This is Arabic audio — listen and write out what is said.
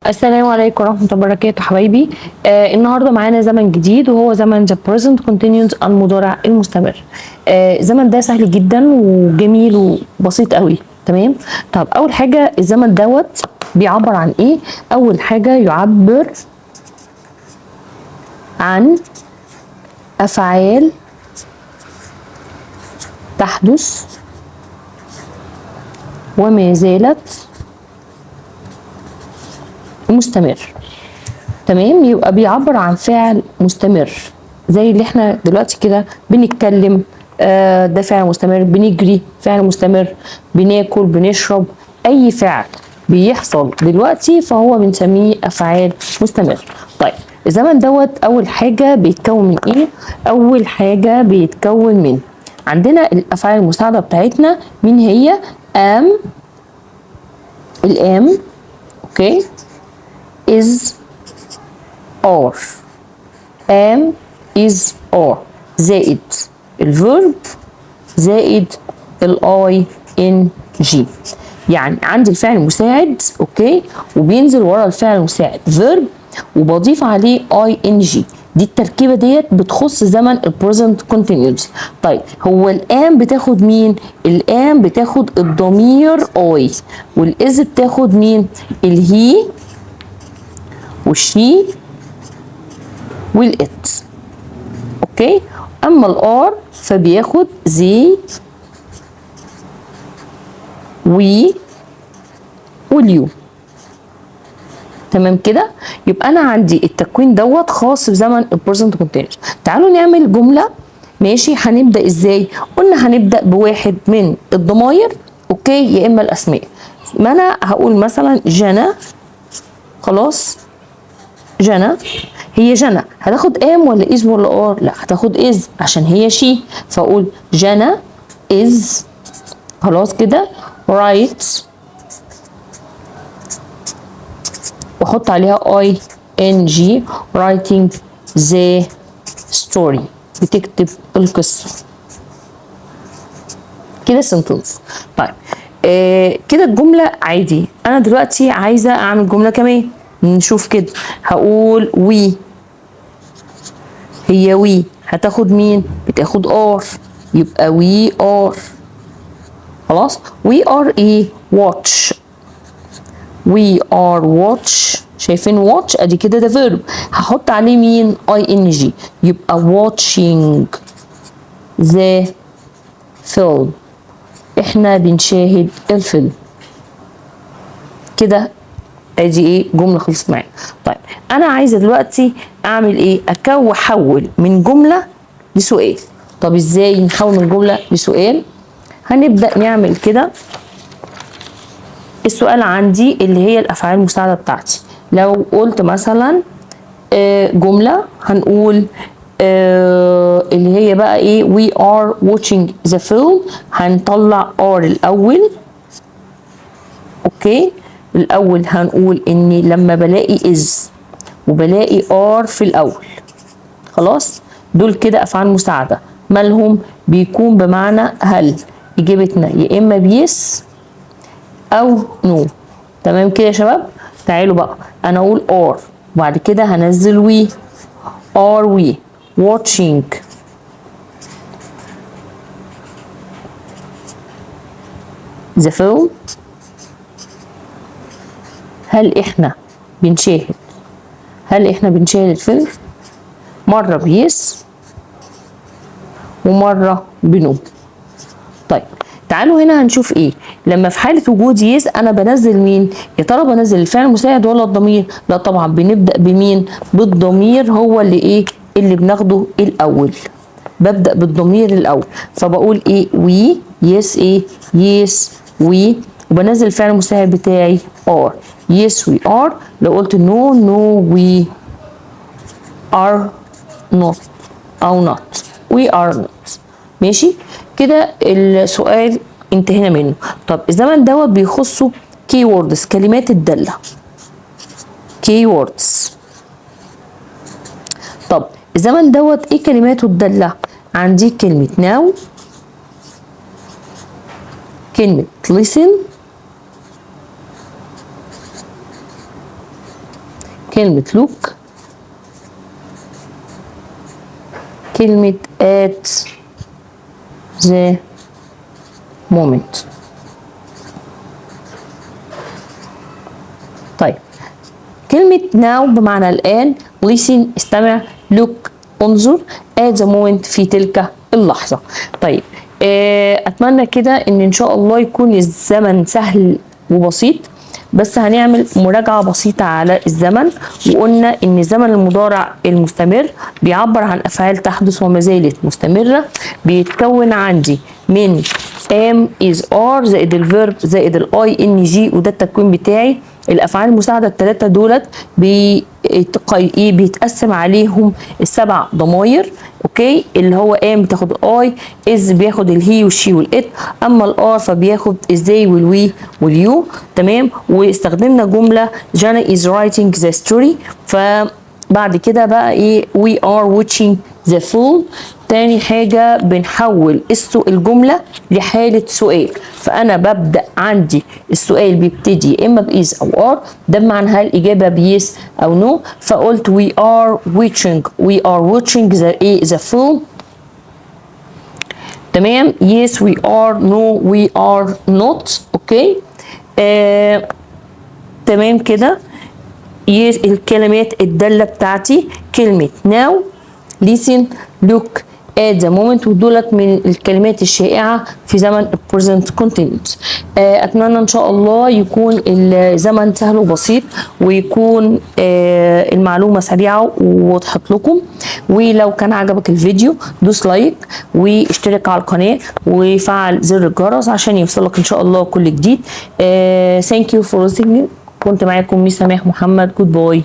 السلام عليكم ورحمة الله وبركاته حبايبي. النهارده معانا زمن جديد وهو زمن the present continuous المضارع المستمر. الزمن ده سهل جدا وجميل وبسيط قوي. تمام. طب اول حاجة الزمن دوت بيعبر عن ايه؟ اول حاجة يعبر عن افعال تحدث وما زالت مستمر. تمام، يبقى بيعبر عن فعل مستمر زي اللي احنا دلوقتي كده بنتكلم. ده فعل مستمر، بنجري فعل مستمر، بناكل، بنشرب، اي فعل بيحصل دلوقتي فهو بنسميه افعال مستمر. طيب الزمن دوت اول حاجه بيتكون من ايه؟ اول حاجه بيتكون من عندنا الافعال المساعده بتاعتنا. مين هي؟ ام، الام، اوكي، is are، am is are زائد الفيرب زائد الاي ان جي. يعني عندي الفعل المساعد اوكي وبينزل ورا الفعل المساعد فيرب وبضيف عليه اي ان جي. دي التركيبه ديت بتخص زمن البريزنت كونتينيوس. طيب هو الام بتاخد مين؟ الام بتاخد الضمير اي، والاز بتاخد مين؟ الهي والشي والات. اوكي. اما الار فبياخد زي وي واليو. تمام كده. يبقى انا عندي التكوين دوت خاص بزمن البريزنت كونتينيوس. تعالوا نعمل جمله. ماشي، هنبدا ازاي؟ قلنا هنبدا بواحد من الضماير اوكي يا اما الاسماء. ما انا هقول مثلا جنى. خلاص، جنى. هي جنى هتاخد ام ولا از ولا ار؟ لا هتاخد از عشان هي شي، فاقول جنى از. خلاص كده. رايت واحط عليها اي ان جي writing the story، بتكتب القصه. كده سنتنس. طيب كده الجمله عادي. انا دلوقتي عايزه اعمل جمله كمان. نشوف كده. هقول وي. هي وي هتاخد مين؟ بتاخد ار، يبقى وي ار. خلاص. وي ار ايه؟ واتش. وي ار واتش. شايفين واتش؟ ادي كده ده فيرب، هحط عليه مين؟ اي ان جي، يبقى واتشينج ذا فيلم. احنا بنشاهد الفيلم. كده ادي ايه؟ جمله خلصت معايا. طيب انا عايزه دلوقتي اعمل ايه؟ احول من جمله لسؤال. طب ازاي نحول من جمله لسؤال؟ هنبدا نعمل كده. السؤال عندي اللي هي الافعال المساعده بتاعتي. لو قلت مثلا جمله هنقول اللي هي بقى ايه؟ we are watching the film. هنطلع are الاول. اوكي. الاول هنقول اني لما بلاقي is وبلاقي are في الاول، خلاص دول كده افعال مساعده. مالهم؟ بيكون بمعنى هل. اجابتنا يا اما بيس او نو. تمام كده يا شباب. تعالوا بقى انا اقول are وبعد كده هنزل we. are we watching the film؟ هل احنا بنشاهد الفيلم؟ مرة بيس ومرة بنو. طيب تعالوا هنا هنشوف ايه. لما في حالة وجود يس انا بنزل مين؟ يا ترى بنزل الفعل المساعد ولا الضمير؟ لا طبعا بنبدأ بمين؟ بالضمير. هو اللي ايه؟ اللي بناخده الاول. ببدأ بالضمير الاول، فبقول ايه؟ وي. يس ايه؟ يس وي. وبنزل الفعل المساعد بتاعي are. yes we are. لو قلت no no we are not او not we are not. ماشي كده. السؤال انتهينا منه. طب الزمن دوت بيخصه key words، كلمات الدالة. key words. طب الزمن دوت ايه كلماته الدالة؟ عندي كلمة now، كلمة listen، كلمة look، كلمة at the moment. طيب كلمة now بمعنى الآن، listen استمع، look انظر، at the moment في تلك اللحظة. طيب أتمنى كده إن شاء الله يكون الزمن سهل وبسيط، بس هنعمل مراجعة بسيطة على الزمن. وقلنا إن الزمن المضارع المستمر بيعبر عن أفعال تحدث وما زالت مستمرة، بيتكون عندي من am is are زائد الفيرب زائد الاي ان جي، وده التكوين بتاعي. الافعال المساعده الثلاثه دولت بيتقسم عليهم السبع ضماير، اوكي، اللي هو ام بتاخد اي، از بياخد الهي والشي والات، اما الار فبياخد ازاي والوي واليو. تمام. واستخدمنا جمله جانا از رايتنج ذا ستوري، فبعد كده بقى ايه we are watching the film. تاني حاجة بنحول الجملة لحالة سؤال، فأنا ببدأ عندي السؤال بيبتدي يا إما بإز أو آر، ده بمعنى هل الإجابة بيس أو نو. فقلت we are watching the film. تمام. yes we are، no we are not. أوكي. تمام كده. yes الكلمات الدالة بتاعتي كلمة now، listen، look، at the moment، ودولت من الكلمات الشائعة في زمن present continuous. أتمنى إن شاء الله يكون الزمن سهل وبسيط، ويكون المعلومة سريعة ووضحت لكم. ولو كان عجبك الفيديو دوس لايك واشترك على القناة وفعل زر الجرس عشان يوصلك إن شاء الله كل جديد. thank you for listening. كنت معاكم ميس سماح محمد. جود باي.